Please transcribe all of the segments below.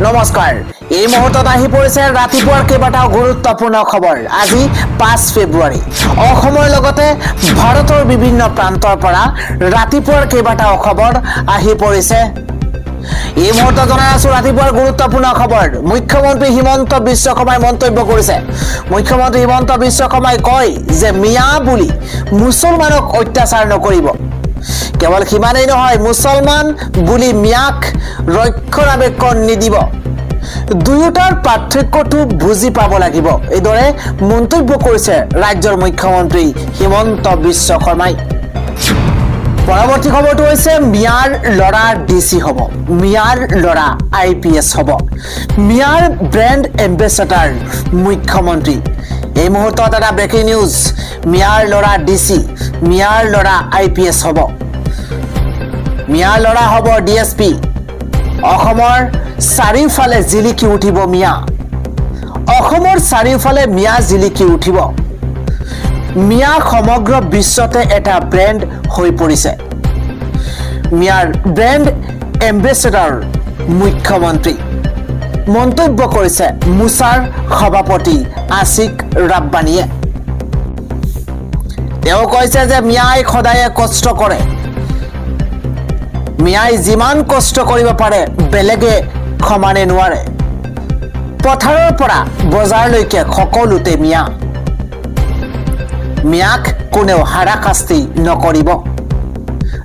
নমস্কাৰ এই মুহূৰ্তত আহি পৰিছে ৰাতিপুৱাৰ কেইবাটাও গুৰুত্বপূৰ্ণ খবৰ। আজি 5 ফেব্ৰুৱাৰী অসমৰ লগতে ভাৰতৰ বিভিন্ন প্ৰান্তৰ পৰা ৰাতিপুৱাৰ কেইবাটাও খবৰ আহি পৰিছে। এই মুহূৰ্তত জনাই আছো ৰাতিপুৱাৰ গুৰুত্বপূৰ্ণ খবৰ। মুখ্যমন্ত্ৰী হিমন্ত বিশ্ব শৰ্মাই মন্তব্য কৰিছে। মুখ্যমন্ত্ৰী হিমন্ত বিশ্ব শৰ্মাই কয় যে মিয়া বুলি মুছলমানক অত্যাচাৰ নকৰিব। কেৱল সিমানেই নহয়, মুছলমান বুলি মিয়াক ৰক্ষণাবেক্ষণ নিদিব। দুয়োটাৰ পাৰ্থক্যটো বুজি পাব লাগিব, এইদৰে মন্তব্য কৰিছে ৰাজ্যৰ মুখ্যমন্ত্ৰী হিমন্ত বিশ্ব শৰ্মাই। পৰৱৰ্তী খবৰটো হৈছে মিয়াৰ ল'ৰা ডিচি হ'ব, মিয়াৰ ল'ৰা IPS হ'ব। মিয়াৰ ব্ৰেণ্ড এম্বেচাডাৰ মুখ্যমন্ত্ৰী। এই মুহূৰ্তত এটা ব্ৰেকিং নিউজ, মিয়াৰ ল'ৰা ডিচি, মিয়াৰ ল'ৰা IPS হ'ব। মিয়াৰ ল'ৰা হ'ব DSP। অসমৰ চাৰিওফালে জিলিকি উঠিব মিয়া। অসমৰ চাৰিওফালে মিয়া জিলিকি উঠিব। মিয়া সমগ্ৰ বিশ্বতে এটা ব্ৰেণ্ড হৈ পৰিছে। মিয়াৰ ব্ৰেণ্ড এম্বেচাডাৰ মুখ্যমন্ত্ৰী। মন্তব্য কৰিছে মুছাৰ সভাপতি আছিক ৰাব্বানীয়ে। তেওঁ কৈছে যে মিয়াই সদায়ে কষ্ট কৰে। মিয়াই যিমান কষ্ট কৰিব পাৰে বেলেগে সমানে নোৱাৰে। পথাৰৰ পৰা বজাৰলৈকে সকলোতে মিয়া। মিয়াক কোনেও হাৰাশাস্তি নকৰিব।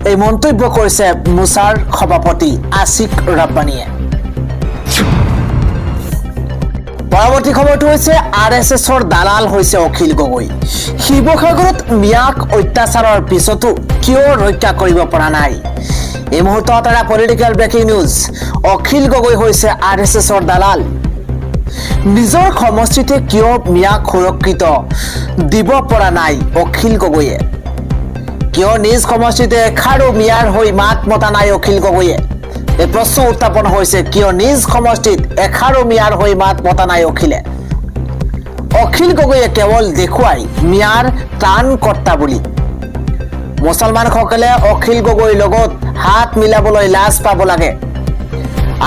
এই মন্তব্য কৰিছে মুছাৰ সভাপতি আছিক ৰাব্বানীয়ে। পৰৱৰ্তী খবৰটো হৈছে RSSৰ দালাল হৈছে অখিল গগৈ। শিৱসাগৰত মিয়াক অত্যাচাৰৰ পিছতো কিয় ৰক্ষা কৰিব পৰা নাই? এই মুহূৰ্তত এটা political breaking news, Akhil Gogoi হৈছে RSSৰ দালাল। নিজৰ সমষ্টিতে কিয় মিয়াক সুৰক্ষিত দিব পৰা নাই অখিল গগৈয়ে? কিয় নিজ সমষ্টিতে এষাৰো মিয়াৰ হৈ মাত মতা নাই অখিল গগৈয়ে? এই প্ৰশ্ন উত্থাপন হৈছে, কিয় নিজ সমষ্টিত এষাৰো মিয়াৰ হৈ মাত মতা নাই অখিলে? অখিল গগৈয়ে কেৱল দেখুৱাই মিয়াৰ ত্ৰাণকৰ্তা বুলি। মুছলমানসকলে অখিল গগৈৰ লগত হাত মিলাবলৈ লাজ পাব লাগে।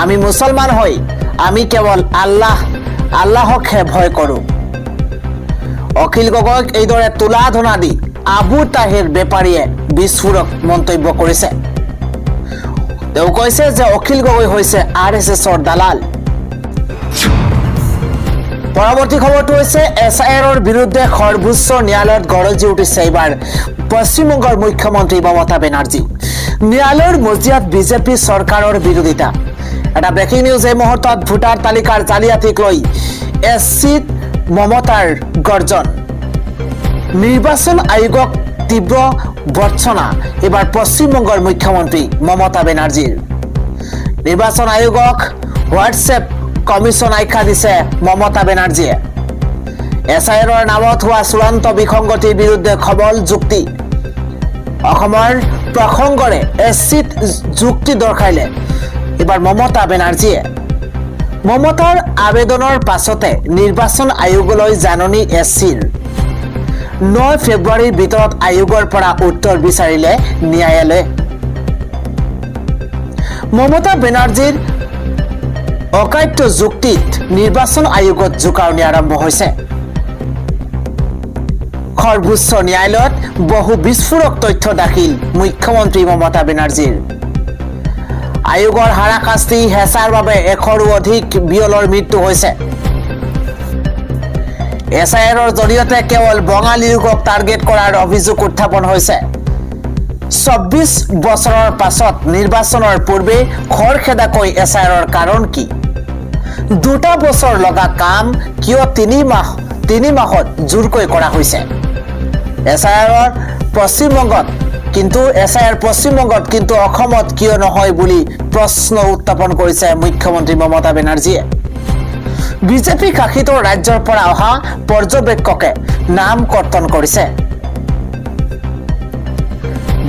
আমি মুছলমান হৈ আমি কেৱল আল্লাহকহে ভয় কৰোঁ। অখিল গগৈক এইদৰে তোলা ধনা দি আবু তাহিৰ বেপাৰীয়ে বিস্ফোৰক মন্তব্য কৰিছে। তেওঁ কৈছে যে অখিল গগৈ হৈছে RSSৰ দালাল। পৰৱৰ্তী খবৰটো হৈছে SIRৰ বিৰুদ্ধে সৰ্বোচ্চ ন্যায়ালয়ত গৰজি উঠিছে এইবাৰ পশ্চিমবংগৰ মুখ্যমন্ত্ৰী মমতা বেনাৰ্জী। ন্যায়ালয়ৰ মজিয়াত বিজেপি চৰকাৰৰ বিৰোধিতা। এটা ব্ৰেকিং নিউজ এই মুহূৰ্তত, ভোটাৰ তালিকাৰ জালিয়াতিক লৈ SCত মমতাৰ গৰ্জন। নিৰ্বাচন আয়োগক তীব্ৰ ভৰ্ৎসনা এইবাৰ পশ্চিমবংগৰ মুখ্যমন্ত্ৰী মমতা বেনাৰ্জীৰ। নিৰ্বাচন আয়োগক হোৱাটছএপ কমিশ্যন আখ্যা দিছে মমতা বেনাৰ্জীয়ে। SIRৰ নামত হোৱা চূড়ান্ত বিসংগতিৰ বিৰুদ্ধে সবল যুক্তি। অসমৰ প্ৰসংগৰে SCত যুক্তি দৰ্শাইলে এইবাৰ মমতা বেনাৰ্জীয়ে। মমতাৰ আবেদনৰ পাছতে নিৰ্বাচন আয়োগলৈ জাননী SCৰ। 9 ফেব্ৰুৱাৰীৰ ভিতৰত আয়োগৰ পৰা উত্তৰ বিচাৰিলে ন্যায়ালয়ে। মমতা বেনাৰ্জীৰ অকাট্য যুক্তিত নিৰ্বাচন আয়োগত জোকাৰণি আৰম্ভ হৈছে। সৰ্বোচ্চ ন্যায়ালয়ত বহু বিস্ফোৰক তথ্য দাখিল মুখ্যমন্ত্ৰী মমতা বেনাৰ্জীৰ। আয়োগৰ হাৰাশাস্তি হেঁচাৰ বাবে 100ৰো অধিক বিয়লৰ মৃত্যু হৈছে। SIRৰ জৰিয়তে কেৱল বঙালী লোকক টাৰ্গেট কৰাৰ অভিযোগ উত্থাপন হৈছে। 24 বছৰৰ পাছত নিৰ্বাচনৰ পূৰ্বে খৰখেদাকৈ SIRৰ কাৰণ কি? 2টা বছৰ লগা কাম কিয় 3 মাহত জোৰকৈ কৰা হৈছে? SIR পশ্চিমবংগত কিন্তু অসমত কিয় নহয় বুলি প্ৰশ্ন উত্থাপন কৰিছে মুখ্যমন্ত্ৰী মমতা বেনাৰ্জীয়ে। বিজেপি শাসিত ৰাজ্যৰ পৰা অহা পৰ্যবেক্ষকে নাম কৰ্তন কৰিছে।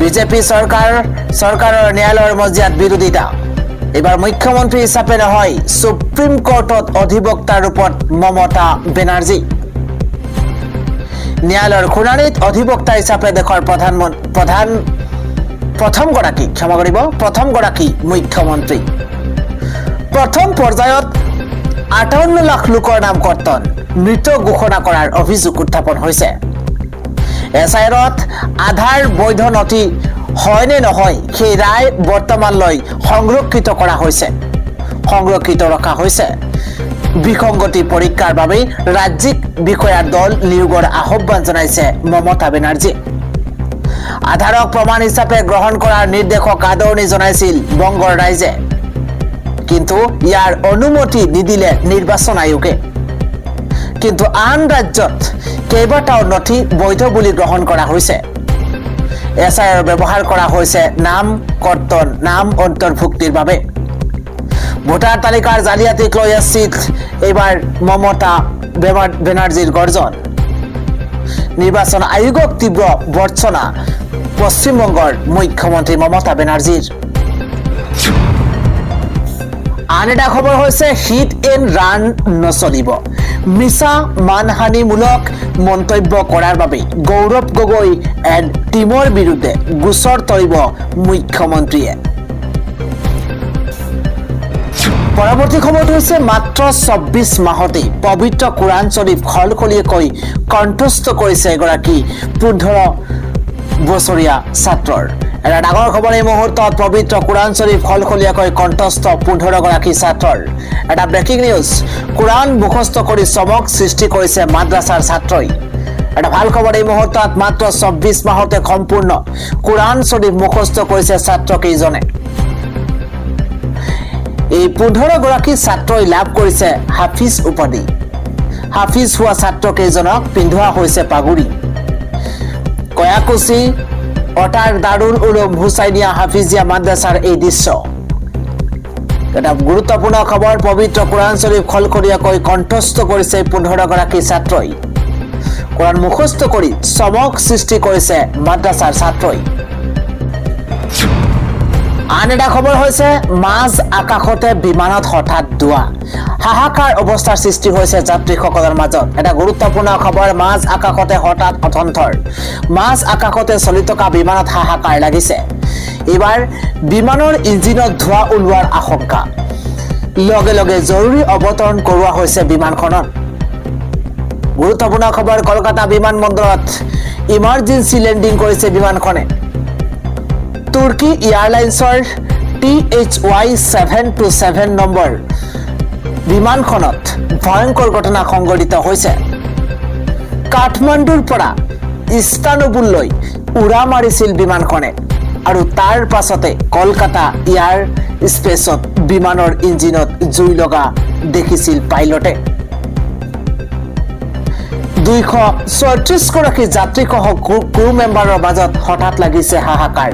বিজেপি চৰকাৰৰ ন্যায়ালয়ৰ মজিয়াত বিৰোধিতা। এইবাৰ মুখ্যমন্ত্ৰী হিচাপে নহয়, সুপ্ৰিম কোৰ্টত অধিবক্তাৰ ৰূপত মমতা বেনাৰ্জী। ন্যায়ালয়ৰ শুনানিত অধিবক্তা হিচাপে দেশৰ প্ৰথমগৰাকী মুখ্যমন্ত্ৰী। প্ৰথম পৰ্যায়ত 58 লাখ লোকৰ নাম কৰ্তন মৃত ঘোষণা কৰাৰ অভিযোগ উত্থাপন হৈছে। এছআইআৰত আধাৰ বৈধ নথি হয় নে নহয় সেই ৰায় বৰ্তমানলৈ সংৰক্ষিত ৰখা হৈছে। বিসংগতি পৰীক্ষাৰ বাবে ৰাজ্যিক বিষয়াৰ দল নিয়োগৰ আহ্বান জনাইছে মমতা বেনাৰ্জী। আধাৰক প্ৰমাণ হিচাপে গ্ৰহণ কৰাৰ নিৰ্দেশক আদৰণি জনাইছিল বংগৰ ৰাইজে, কিন্তু ইয়াৰ অনুমতি নিদিলে নিৰ্বাচন আয়োগে। কিন্তু আন ৰাজ্যত কেইবাটাও নথি বৈধ বুলি গ্ৰহণ কৰা হৈছে। এছআইআৰ ব্যৱহাৰ কৰা হৈছে নাম কৰ্তন, নাম অন্তৰ্ভুক্তিৰ বাবে। ভোটাৰ তালিকাৰ জালিয়াতিক লৈ আছিল এইবাৰ মমতা বেনাৰ্জীৰ গৰ্জন। নিৰ্বাচন আয়োগক তীব্ৰ ভৰ্ৎসনা পশ্চিমবংগৰ মুখ্যমন্ত্ৰী মমতা বেনাৰ্জীৰ। আন এটা খবৰ হৈছে হিট এণ্ড ৰান নচলিব। মিছা মানহানিমূলক মন্তব্য কৰাৰ বাবে গৌৰৱ গগৈ এণ্ড টিমৰ বিৰুদ্ধে গোচৰ তৰিব মুখ্যমন্ত্ৰীয়ে। পৰৱৰ্তী খবৰটো হৈছে মাত্ৰ 24 মাহতেই পবিত্ৰ কোৰাণ শ্বৰীফ খলখলীয়াকৈ কণ্ঠস্থ কৰিছে এগৰাকী 15 বছৰীয়া ছাত্ৰৰ। এটা ডাঙৰ খবৰ এই মুহূৰ্তত পবিত্ৰ কোৰাণ শ্বৰীফ খলখলীয়াকৈ কণ্ঠস্থ 15 গৰাকী ছাত্ৰৰ। এটা ব্ৰেকিং নিউজ, কোৰাণ মুখস্থ কৰি চমক সৃষ্টি কৰিছে মাদ্ৰাছাৰ ছাত্ৰই। এটা ভাল খবৰ এই মুহূৰ্তত মাত্ৰ 24 মাহতে সম্পূৰ্ণ কোৰাণ শ্বৰীফ মুখস্থ কৰিছে ছাত্ৰকেইজনে। এই 15 গৰাকী ছাত্ৰই লাভ কৰিছে হাফিজ উপাধি। হাফিজ হোৱা ছাত্ৰকেইজনক পিন্ধোৱা হৈছে পাগুৰি। কয়াকুছি অটাৰ দাৰুল উলুম হুচাইনিয়া হাফিজিয়া মাদ্ৰাছাৰ এই দৃশ্য। এটা গুৰুত্বপূৰ্ণ খবৰ, পবিত্ৰ কোৰাণ শ্বৰীফ খলখলীয়াকৈ কণ্ঠস্থ কৰিছে 15 গৰাকী ছাত্ৰই। কোৰাণ মুখস্থ কৰি চমক সৃষ্টি কৰিছে মাদ্ৰাছাৰ ছাত্ৰই। আন এটা খবৰ হৈছে মাজ আকাশতে বিমানত হঠাৎ ধোঁৱা। হাহাকাৰ অৱস্থাৰ সৃষ্টি হৈছে যাত্ৰীসকলৰ মাজত। এটা গুৰুত্বপূৰ্ণ খবৰ, মাজ আকাশতে হঠাৎ অথন্থৰ। মাজ আকাশতে চলি থকা বিমানত হাহাকাৰ লাগিছে। এইবাৰ বিমানৰ ইঞ্জিনত ধোঁৱা ওলোৱাৰ আশংকা। লগে লগে জৰুৰী অৱতৰণ কৰোৱা হৈছে বিমানখনত। গুৰুত্বপূৰ্ণ খবৰ, কলকাতা বিমানবন্দৰত ইমাৰ্জেঞ্চি লেণ্ডিং কৰিছে বিমানখনে। তুৰ্কী এয়াৰলাইন্সৰ THY 727 নম্বৰ বিমানখনত ভয়ংকৰ ঘটনা সংঘটিত হৈছে। কাঠমাণ্ডুৰ পৰা ইস্তানবুললৈ উৰা মাৰিছিল বিমানখনে আৰু তাৰ পাছতে কলকাতা এয়াৰ স্পেচত বিমানৰ ইঞ্জিনত জুই লগা দেখিছিল পাইলটে। 236 গৰাকী যাত্ৰীসহ ক্ৰু মেম্বাৰৰ মাজত হঠাৎ লাগিছে হাহাকাৰ।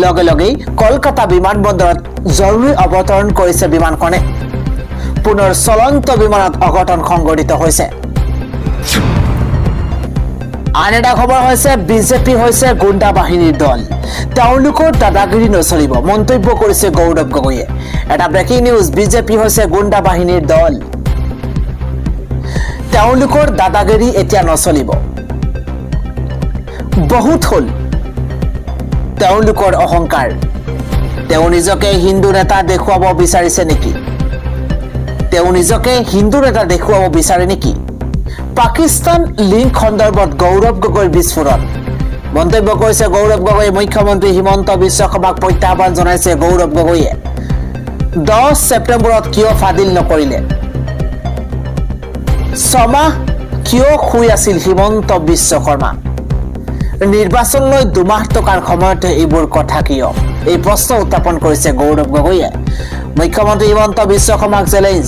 লগে লগেই কলকাতা বিমানবন্দৰত জৰুৰী অৱতৰণ কৰিছে বিমানখনে। পুনৰ চলন্ত বিমানত অঘটন সংঘটিত হৈছে। আন এটা খবৰ হৈছে বিজেপি হৈছে গুণ্ডা বাহিনীৰ দল, তেওঁলোকৰ দাদাগিৰি নচলিব, মন্তব্য কৰিছে গৌৰৱ গগৈয়ে। এটা ব্ৰেকিং নিউজ, বিজেপি হৈছে গুণ্ডা বাহিনীৰ দল, তেওঁলোকৰ দাদাগিৰি এতিয়া নচলিব। বহুত হল তেওঁলোকৰ অহংকাৰ। তেওঁ নিজকে হিন্দু নেতা দেখুৱাব বিচাৰিছে নেকি? বিচাৰে নেকি? পাকিস্তান লিংক সন্দৰ্ভত গৌৰৱ গগৈৰ বিস্ফোৰণ। মন্তব্য কৰিছে গৌৰৱ গগৈয়ে। মুখ্যমন্ত্ৰী হিমন্ত বিশ্ব শৰ্মাক প্ৰত্যাহ্বান জনাইছে গৌৰৱ গগৈয়ে। 10 ছেপ্টেম্বৰত কিয় ফাদিল নকৰিলে? 6 মাহ কিয় শুই আছিল হিমন্ত বিশ্ব শৰ্মা? নিৰ্বাচনলৈ 2 মাহ টকাৰ সময়তে এইবোৰ কথা কিয়? এই প্ৰশ্ন উত্থাপন কৰিছে গৌৰৱ গগৈয়ে। মুখ্যমন্ত্ৰী হিমন্ত বিশ্ব শৰ্মাক চেলেঞ্জ।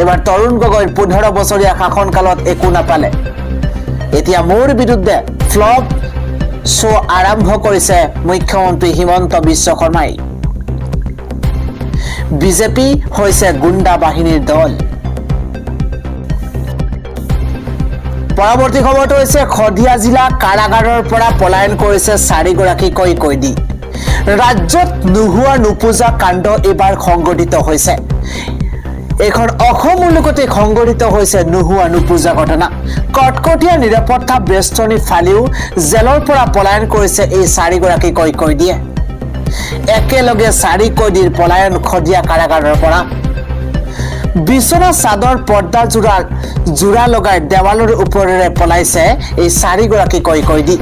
এবাৰ তৰুণ গগৈৰ 15 বছৰীয়া শাসনকালত একো নাপালে, এতিয়া মোৰ বিৰুদ্ধে ফ্লপ শ্ব' আৰম্ভ কৰিছে মুখ্যমন্ত্ৰী হিমন্ত বিশ্ব শৰ্মাই। বিজেপি হৈছে গুণ্ডা বাহিনীৰ দল। পৰৱৰ্তী খবৰটো হৈছে শদিয়া জিলা কাৰাগাৰৰ পৰা পলায়ন কৰিছে 4 গৰাকীকৈ কয়দী। ৰাজ্যত নোহোৱা নোপোজা কাণ্ড এইবাৰ সংঘটিত হৈছে। এইখন অসমৰ লগতে সংঘটিত হৈছে নোহোৱা নোপোজা ঘটনা। কটকটীয়া নিৰাপত্তা বেষ্টনী ফালিও জেলৰ পৰা পলায়ন কৰিছে এই 4 গৰাকীকৈ কয়দীয়ে। একেলগে 4 কয়দীৰ পলায়ন খদিয়া কাৰাগাৰৰ পৰা বিছনা চাদৰ পৰ্দা জোৰা লগাই দেৱালৰ ওপৰেৰে পলাইছে এই 4 গৰাকী কয়দী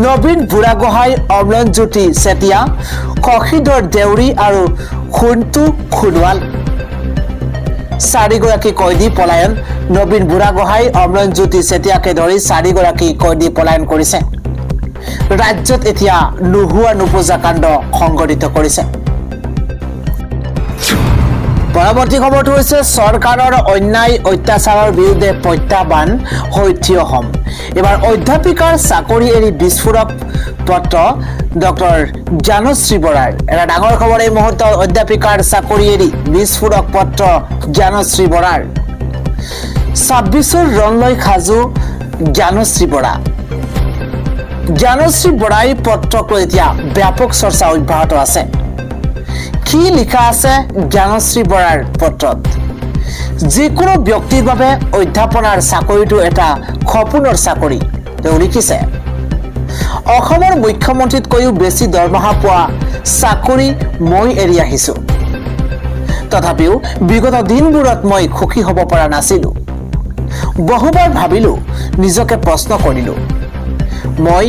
নবীন বুঢ়াগোহাঁই অমলনজ্যোতি চেতিয়া শশীধৰ দেউৰী আৰু খুন্তু খুনৱাল 4 গৰাকী কয়দী পলায়ন নবীন বুঢ়াগোহাঁই অমলনজ্যোতি চেতিয়াকে ধৰি 4 গৰাকী কয়দী পলায়ন কৰিছে ৰাজ্যত এতিয়া নোহোৱা নোপোজা কাণ্ড সংঘটিত কৰিছে পৰৱৰ্তী খবৰটো হৈছে চৰকাৰৰ অন্যায় অত্যাচাৰৰ বিৰুদ্ধে প্ৰত্যাহ্বান হৈ থিয় হ'ম এবাৰ অধ্যাপিকাৰ চাকৰি এৰি বিস্ফোৰক পত্ৰ ডক্টৰ জ্ঞানশ্ৰী বৰাৰ এটা ডাঙৰ খবৰ এই মুহূৰ্তত অধ্যাপিকাৰ চাকৰি এৰি বিস্ফোৰক পত্ৰ জ্ঞানশ্ৰী বৰাৰ 26ৰ ৰণ লৈ সাজু জ্ঞানশ্ৰী বৰাই পত্ৰক লৈ এতিয়া ব্যাপক চৰ্চা অব্যাহত আছে কি লিখা আছে জ্ঞানশ্ৰী বৰাৰ পত্ৰত যিকোনো ব্যক্তিৰ বাবে অধ্যাপনাৰ চাকৰিটো এটা সপোনৰ চাকৰি তেওঁ লিখিছে অসমৰ মুখ্যমন্ত্ৰীতকৈও বেছি দৰমহা পোৱা চাকৰি মই এৰি আহিছো তথাপিও বিগত দিনবোৰত মই সুখী হ'ব পৰা নাছিলো বহুবাৰ ভাবিলো নিজকে প্ৰশ্ন কৰিলো মই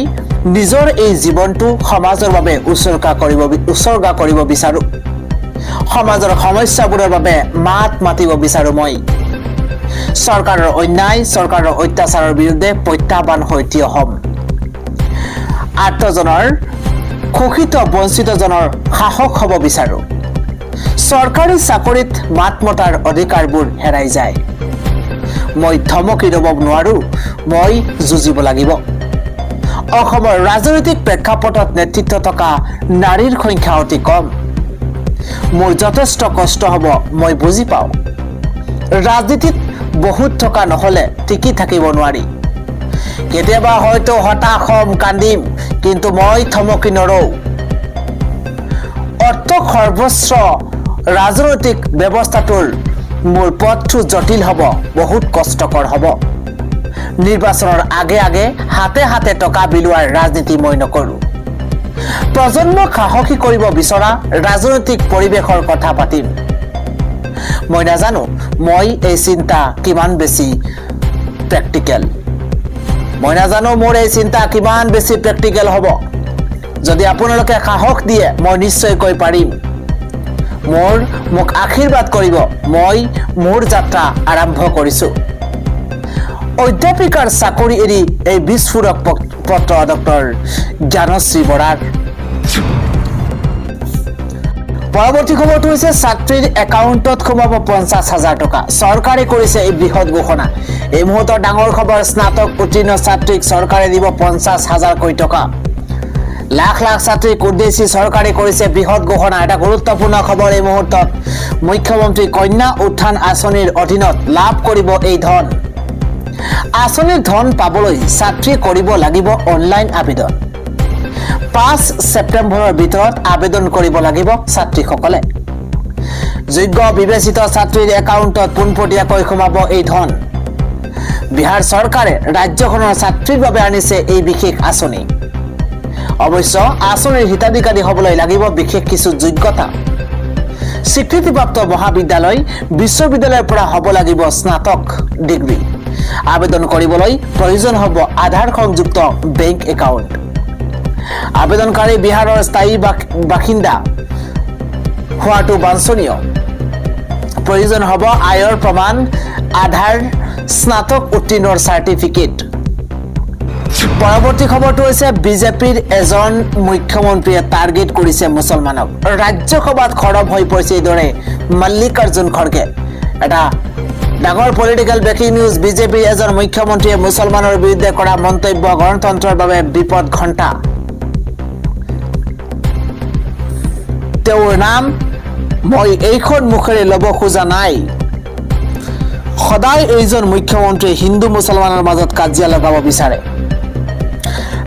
নিজৰ এই জীৱনটো সমাজৰ বাবে উৎসৰ্গা কৰিব বিচাৰো সমাজৰ সমস্যাবোৰৰ বাবে মাত মাতিব বিচাৰো মই চৰকাৰৰ অন্যায় চৰকাৰৰ অত্যাচাৰৰ বিৰুদ্ধে প্ৰত্যাহ্বান হৈ থিয় হ'ম আত্মজনৰ শোষিত বঞ্চিতজনৰ সাহস হ'ব বিচাৰো চৰকাৰী চাকৰিত মাত মতাৰ অধিকাৰবোৰ হেৰাই যায় মই ধমকি ৰ'ব নোৱাৰো মই যুঁজিব লাগিব অসমৰ ৰাজনৈতিক প্ৰেক্ষাপটত নেতৃত্ব থকা নাৰীৰ সংখ্যা অতি কম মোৰ যথেষ্ট কষ্ট হ'ব মই বুজি পাওঁ ৰাজনীতিত বহুত থকা নহ'লে টিকি থাকিব নোৱাৰি কেতিয়াবা হয়তো হতাশ হ'ম কান্দিম কিন্তু মই থমকি নৰওঁ অৰ্থ সৰ্বস্ব ৰাজনৈতিক ব্যৱস্থাটোৰ মোৰ পথটো জটিল হ'ব বহুত কষ্টকৰ হ'ব নিৰ্বাচনৰ আগে আগে হাতে হাতে টকা বিলোৱাৰ ৰাজনীতি মই নকৰো প্ৰজন্মক সাহসী কৰিব বিচৰা ৰাজনৈতিক পৰিৱেশৰ কথা পাতিম মই নাজানো মই এই চিন্তা কিমান বেছি প্ৰেক্টিকেল মই নাজানো মোৰ এই চিন্তা কিমান বেছি প্ৰেক্টিকেল হ'ব যদি আপোনালোকে সাহস দিয়ে মই নিশ্চয়কৈ পাৰিম মোক আশীৰ্বাদ কৰিব মই মোৰ যাত্ৰা আৰম্ভ কৰিছো অধ্যাপিকাৰ চাকৰি এৰি এই বিস্ফোৰক পত্ৰ ডক্টৰ জ্ঞানশ্ৰী বৰাৰ পৰৱৰ্তী খবৰটো হৈছে ছাত্ৰীৰ একাউণ্টত সোমাব 50,000 টকা চৰকাৰে কৰিছে এই বৃহৎ ঘোষণা এই মুহূৰ্তৰ ডাঙৰ খবৰ স্নাতক উত্তীৰ্ণ ছাত্ৰীক চৰকাৰে দিব 50,000 কোটি টকা লাখ লাখ ছাত্ৰীক উদ্দেশ্যি চৰকাৰে কৰিছে বৃহৎ ঘোষণা এটা গুৰুত্বপূৰ্ণ খবৰ এই মুহূৰ্তত মুখ্যমন্ত্ৰী কন্যা উত্থান আঁচনিৰ অধীনত লাভ কৰিব এই ধন আঁচনিৰ ধন পাবলৈ ছাত্ৰীয়ে কৰিব লাগিব অনলাইন আবেদন 5 ছেপ্টেম্বৰৰ ভিতৰত আবেদন কৰিব লাগিব ছাত্ৰীসকলে যোগ্য বিবেচিত ছাত্ৰীৰ একাউণ্টত পোনপটীয়াকৈ সোমাব এই ধন বিহাৰ চৰকাৰে ৰাজ্যখনৰ ছাত্ৰীৰ বাবে আনিছে এই বিশেষ আঁচনি অৱশ্য আঁচনিৰ হিতাধিকাৰী হ'বলৈ লাগিব বিশেষ কিছু যোগ্যতা স্বীকৃতিপ্ৰাপ্ত মহাবিদ্যালয় বিশ্ববিদ্যালয়ৰ পৰা হ'ব লাগিব স্নাতক ডিগ্ৰী আবেদন কৰিবলৈ প্ৰয়োজন হ'ব আধাৰ সংযুক্ত বেংক একাউণ্ট আবেদনকাৰী বিহাৰৰ স্থায়ী বাসিন্দা হোৱাটো বাঞ্ছনীয় প্ৰয়োজন হ'ব আয়ৰ প্ৰমাণ আধাৰ স্নাতক উত্তীৰ্ণৰ চাৰ্টিফিকেট পৰৱৰ্তী খবৰটো হৈছে বিজেপিৰ এজন মুখ্যমন্ত্ৰীয়ে টাৰ্গেট কৰিছে মুছলমানক ৰাজ্যসভাত খৰব হৈ পৰিছে এইদৰে মল্লিকাৰ্জুন খড়গে এটা ডাঙৰ পলিটিকেল ব্ৰেকিং নিউজ বিজেপিৰ এজন মুখ্যমন্ত্ৰীয়ে মুছলমানৰ বিৰুদ্ধে কৰা মন্তব্য গণতন্ত্ৰৰ বাবে বিপদ ঘণ্টা তেওঁৰ নাম মই এইখন মুখেৰে ল'ব খোজা নাই সদায় এইজন মুখ্যমন্ত্ৰীয়ে হিন্দু মুছলমানৰ মাজত কাজিয়া লগাব বিচাৰে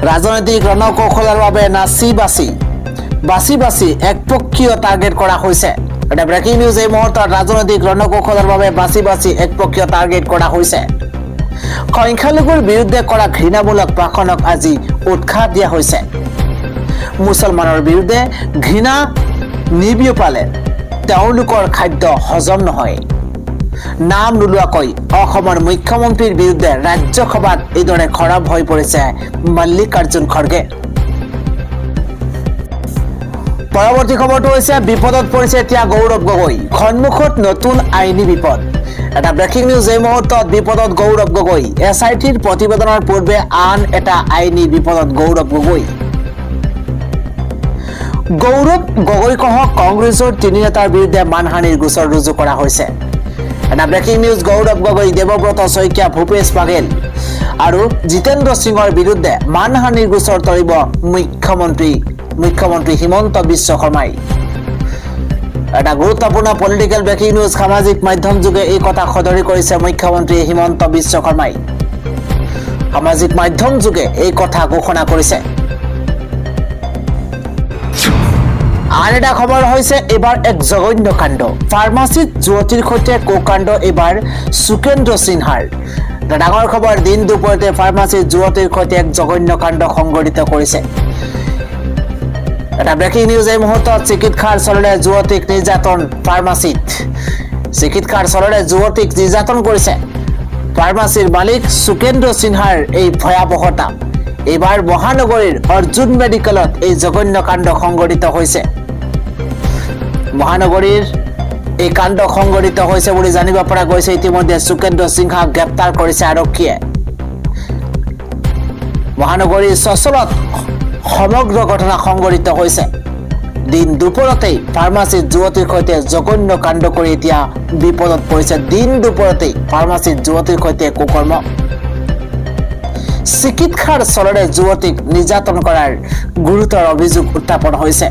ৰাজনৈতিক ৰণকৌশলৰ বাবে বাছি একপক্ষীয় টাৰ্গেট কৰা হৈছে এটা ব্ৰেকিং নিউজ এই মুহূৰ্তত ৰাজনৈতিক ৰণকৌশলৰ বাবে বাছি একপক্ষীয় টাৰ্গেট কৰা হৈছে সংখ্যালঘুৰ বিৰুদ্ধে কৰা ঘৃণামূলক ভাষণক আজি উৎসাহ দিয়া হৈছে মুছলমানৰ বিৰুদ্ধে ঘৃণা নিবিয়পালে তেওঁলোকৰ খাদ্য হজম নহয়। নাম নোলোৱাকৈ অসমৰ মুখ্যমন্ত্ৰীৰ বিৰুদ্ধে ৰাজ্যসভাত এইদৰে খৰাব হৈ পৰিছে মল্লিকাৰ্জুন খৰ্গে। পৰৱৰ্তী খবৰটো হৈছে বিপদত পৰিছে এতিয়া গৌৰৱ গগৈ, সন্মুখত নতুন আইনী বিপদ। এটা ব্ৰেকিং নিউজ এই মুহূৰ্তত বিপদত গৌৰৱ গগৈ। SITৰ প্ৰতিবেদনৰ পূৰ্বে আন এটা আইনী বিপদত গৌৰৱ গগৈ। গৌৰৱ গগৈসহ কংগ্ৰেছৰ তিনি নেতাৰ বিৰুদ্ধে মানহানিৰ গোচৰ ৰুজু কৰা হৈছে। এটা ব্ৰেকিং নিউজ গৌৰৱ গগৈ, দেৱব্ৰত শইকীয়া, ভূপেশ বাঘেল আৰু জিতেন্দ্ৰ সিঙৰ বিৰুদ্ধে মানহানিৰ গোচৰ তৰিব মুখ্যমন্ত্ৰী হিমন্ত বিশ্ব শৰ্মাই। এটা গুৰুত্বপূৰ্ণ পলিটিকেল ব্ৰেকিং নিউজ, সামাজিক মাধ্যম যোগে এই কথা সদৰি কৰিছে মুখ্যমন্ত্ৰী হিমন্ত বিশ্ব শৰ্মাই। সামাজিক মাধ্যম যোগে এই কথা ঘোষণা কৰিছে। আন এটা খবৰ হৈছে এইবাৰ এক জঘন্য কাণ্ড, ফাৰ্মাচীত যুৱতীৰ সৈতে কুকাণ্ড এইবাৰ সুকেন্দ্ৰ সিনহাৰ। ডাঙৰ খবৰ, দিন দুপৰতে ফাৰ্মাচীত যুৱতীৰ সৈতে এক জঘন্য কাণ্ড সংঘটিত কৰিছে। এটা ব্ৰেকিং নিউজ এই মুহূৰ্তত, চিকিৎসাৰ চলৰে যুৱতীক নিৰ্যাতন ফাৰ্মাচীত। চিকিৎসাৰ চলৰে যুৱতীক নিৰ্যাতন কৰিছে ফাৰ্মাচীৰ মালিক সুকেন্দ্ৰ সিনহাৰ। এই ভয়াৱহতা এইবাৰ মহানগৰীৰ অৰ্জুন মেডিকেলত এই জঘন্য কাণ্ড সংঘটিত হৈছে। মহানগৰীৰ এই কাণ্ড সংঘটিত হৈছে বুলি জানিব পৰা গৈছে। ইতিমধ্যে সুকেন্দ্ৰ সিনহাক গ্ৰেপ্তাৰ কৰিছে আৰক্ষীয়ে। মহানগৰীৰ চচলত সমগ্ৰ ঘটনা সংঘটিত হৈছে। দিন দুপৰতেই ফাৰ্মাচীত যুৱতীৰ সৈতে জঘন্য কাণ্ড কৰি এতিয়া বিপদত পৰিছে। দিন দুপৰতেই ফাৰ্মাচীত যুৱতীৰ সৈতে কুকৰ্ম। চিকিৎসাৰ চলৰে যুৱতীক নিৰ্যাতন কৰাৰ গুৰুতৰ অভিযোগ উত্থাপন হৈছে।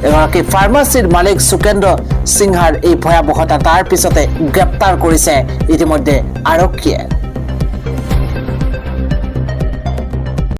এগৰাকী ফাৰ্মাচীৰ মালিক সুকেন্দ্ৰ সিনহাৰ এই ভয়াৱহতা তাৰ পিছতে গ্ৰেপ্তাৰ কৰিছে ইতিমধ্যে আৰক্ষীয়ে।